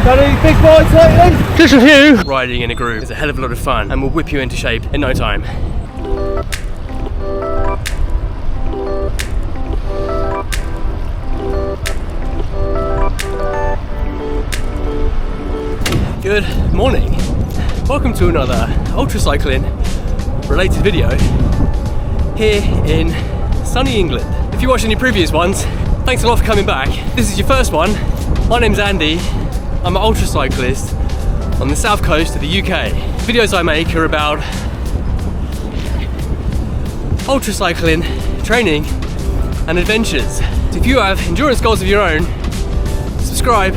Big boy, Just a few. Riding in a group is a hell of a lot of fun and will whip you into shape in no time. Good morning. Welcome to another ultra cycling related video here in sunny England. If you watched any previous ones, thanks a lot for coming back. If this is your first one, my name's Andy. I'm an ultra cyclist on the south coast of the UK. Videos I make are about ultra cycling, training and adventures. So if you have endurance goals of your own, subscribe,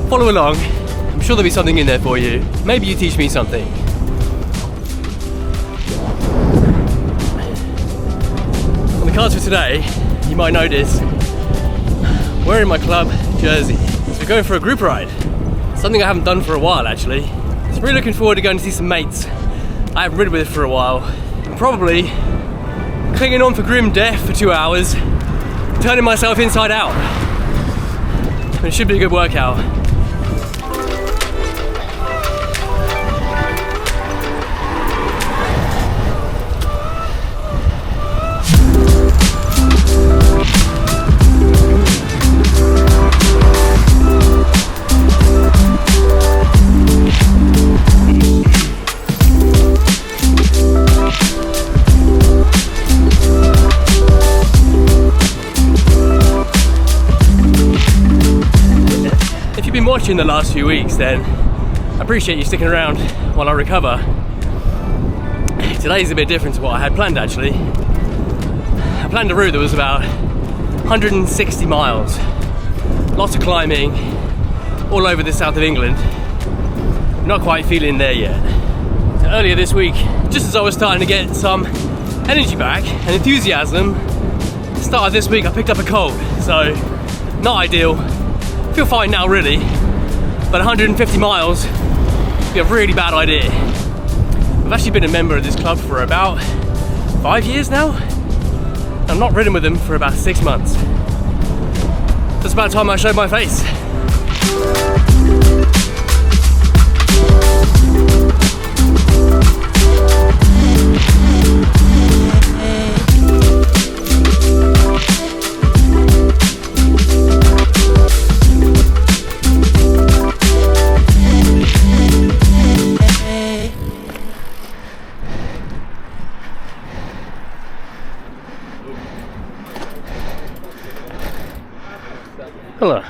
follow along. I'm sure there'll be something in there for you. Maybe you teach me something. On the cards for today, you might notice wearing my club jersey. So we're going for a group ride. Something I haven't done for a while actually. So I'm really looking forward to going to see some mates I haven't ridden with for a while. I'm probably clinging on for grim death for 2 hours, turning myself inside out. But it should be a good workout. Watching the last few weeks, then I appreciate you sticking around while I recover. Today's a bit different to what I had planned actually. I planned a route that was about 160 miles, lots of climbing all over the south of England. I'm not quite feeling there yet. So earlier this week, just as I was starting to get some energy back and enthusiasm, start of this week I picked up a cold, so not ideal. Feel fine now really, but 150 miles would be a really bad idea. I've actually been a member of this club for about 5 years now. I've not ridden with them for about 6 months. So it's about time I showed my face. Hello.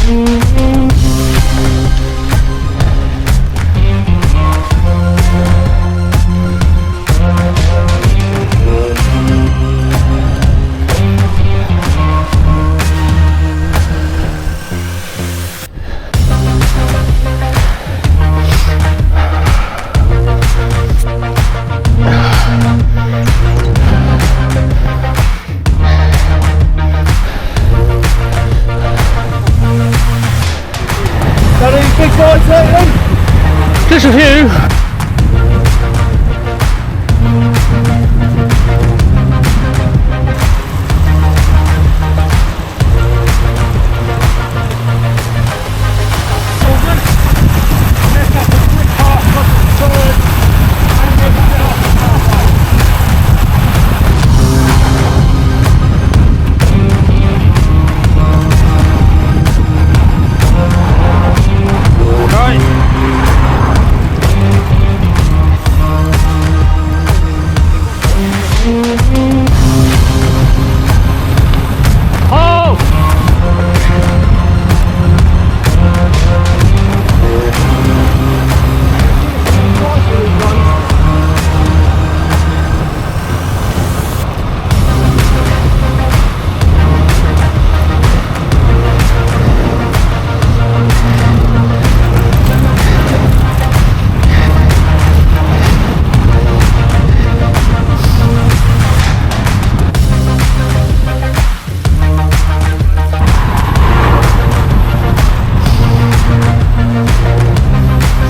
Mm-hmm. Just a few.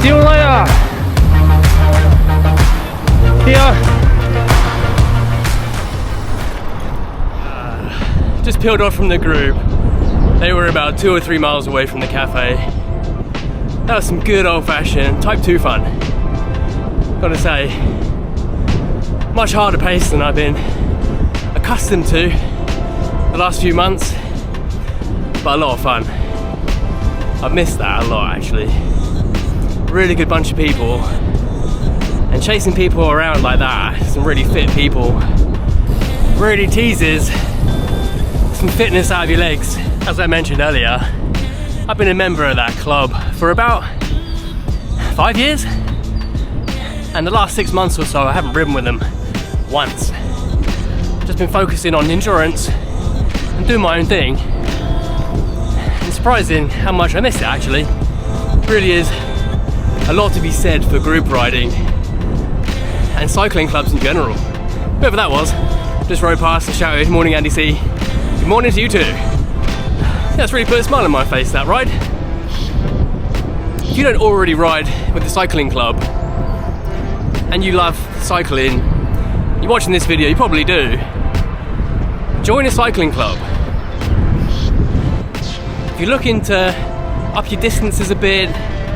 See you later. Here. Just peeled off from the group. They were about 2 or 3 miles away from the cafe. That was some good old-fashioned Type 2 fun. Gotta say, much harder pace than I've been accustomed to the last few months, but a lot of fun. I've missed that a lot actually. Really good bunch of people, and chasing people around like that, some really fit people, really teases some fitness out of your legs. As I mentioned earlier, I've been a member of that club for about 5 years, and the last 6 months or so I haven't ridden with them once. Just been focusing on endurance and doing my own thing. It's surprising how much I miss it actually. It really is a lot to be said for group riding and cycling clubs in general. Whoever that was, just rode past and shouted, "Morning Andy C." Good morning to you too. That's really put a smile on my face, that ride. If you don't already ride with the cycling club and you love cycling, you're watching this video, you probably do. Join a cycling club. If you're looking to up your distances a bit,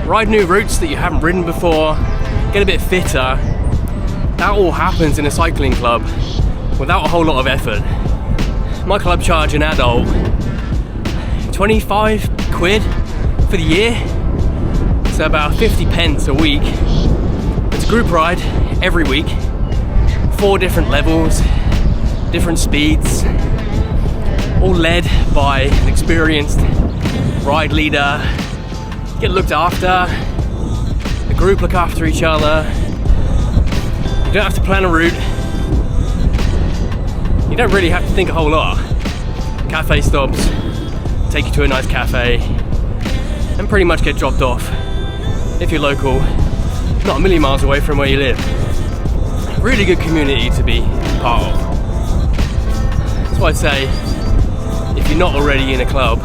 ride new routes that you haven't ridden before, get a bit fitter, that all happens in a cycling club without a whole lot of effort. My club charge an adult 25 quid for the year, so about 50 pence a week. It's a group ride every week, 4 different levels, different speeds, all led by an experienced ride leader. Get looked after, the group look after each other. You don't have to plan a route. You don't really have to think a whole lot. Cafe stops, take you to a nice cafe, and pretty much get dropped off if you're local, not a million miles away from where you live. Really good community to be part of. That's why I'd say, if you're not already in a club,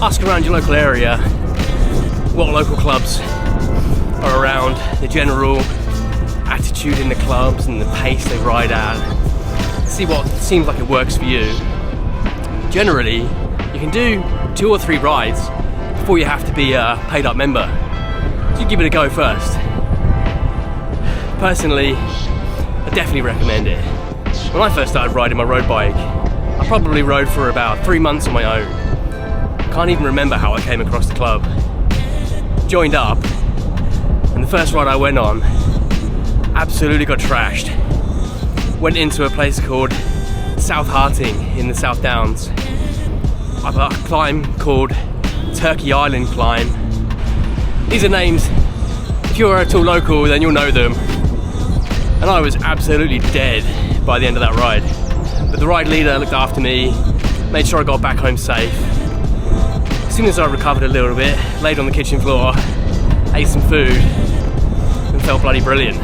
ask around your local area what local clubs are around, the general attitude in the clubs and the pace they ride at. See what seems like it works for you. Generally, you can do 2 or 3 rides before you have to be a paid up member. So you give it a go first. Personally, I definitely recommend it. When I first started riding my road bike, I probably rode for about 3 months on my own. I can't even remember how I came across the club. Joined up, and the first ride I went on, absolutely got trashed. Went into a place called South Harting in the South Downs. I've got a climb called Turkey Island Climb. These are names, if you're at all local then you'll know them. And I was absolutely dead by the end of that ride. But the ride leader looked after me, made sure I got back home safe. As soon as I recovered a little bit, laid on the kitchen floor, ate some food, and felt bloody brilliant.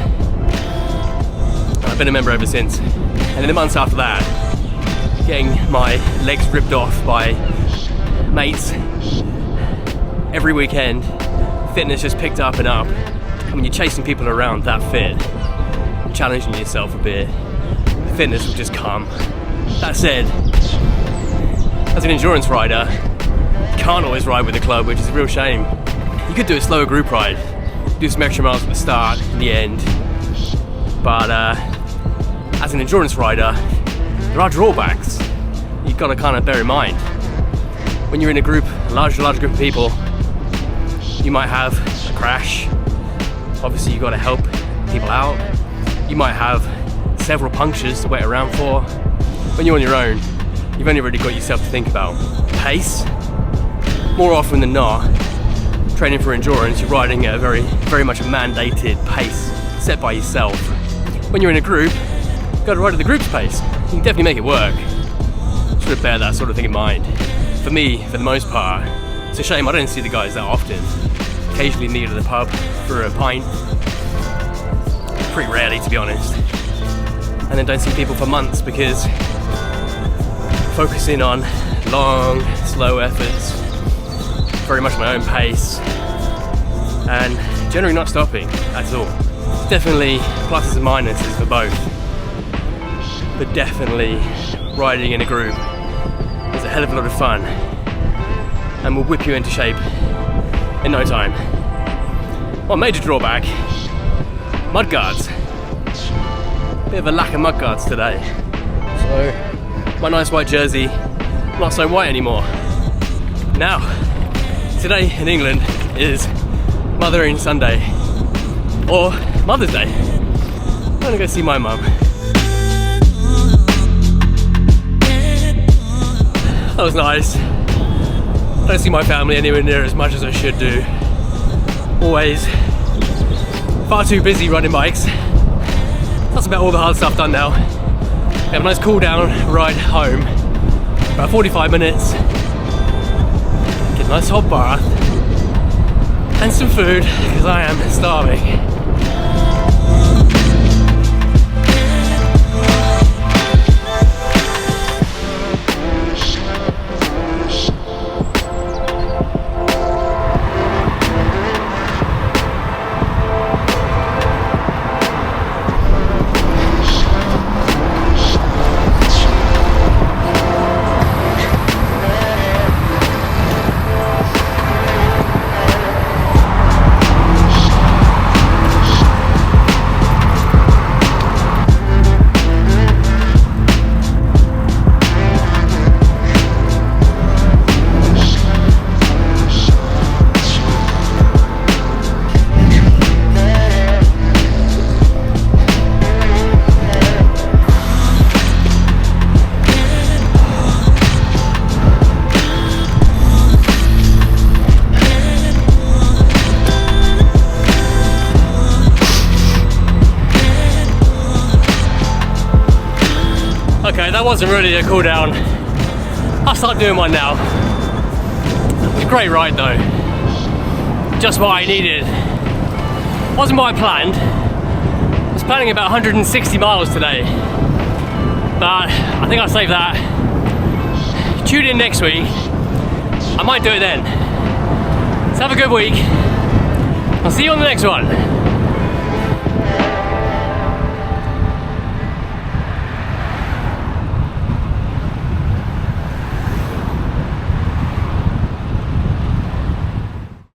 I've been a member ever since. And in the months after that, getting my legs ripped off by mates every weekend, fitness just picked up and up. when you're chasing people around that fit, challenging yourself a bit, fitness will just come. That said, as an endurance rider, you can't always ride with the club, which is a real shame. You could do a slower group ride, do some extra miles at the start, in the end, but as an endurance rider, there are drawbacks you've got to kind of bear in mind. When you're in a group, a large group of people, you might have a crash. Obviously you've got to help people out. You might have several punctures to wait around for. When you're on your own, you've only really got yourself to think about. Pace, more often than not, training for endurance, you're riding at a very much a mandated pace set by yourself. When you're in a group, you've got to ride at the group's pace. You can definitely make it work. Sort of bear that sort of thing in mind. For me, for the most part, it's a shame I don't see the guys that often. Occasionally meet at the pub for a pint. Pretty rarely, to be honest. And then don't see people for months because focusing on long, slow efforts, very much my own pace, and generally not stopping at all. Definitely pluses and minuses for both, but definitely riding in a group is a hell of a lot of fun and will whip you into shape in no time. One major drawback, mudguards. Bit of a lack of mudguards today. So my nice white jersey, not so white anymore. Now, today in England is Mothering Sunday, or Mother's Day. I'm gonna go see my mum. That was nice. Don't see my family anywhere near as much as I should do. Always far too busy riding bikes. That's about all the hard stuff done now. We have a nice cool down ride home. About 45 minutes. Get a nice hot bath and some food because I am starving. Okay, that wasn't really a cool down. I'll start doing one now. It was a great ride though. Just what I needed. Wasn't what I planned. I was planning about 160 miles today. But I think I'll save that. Tune in next week. I might do it then. So have a good week. I'll see you on the next one.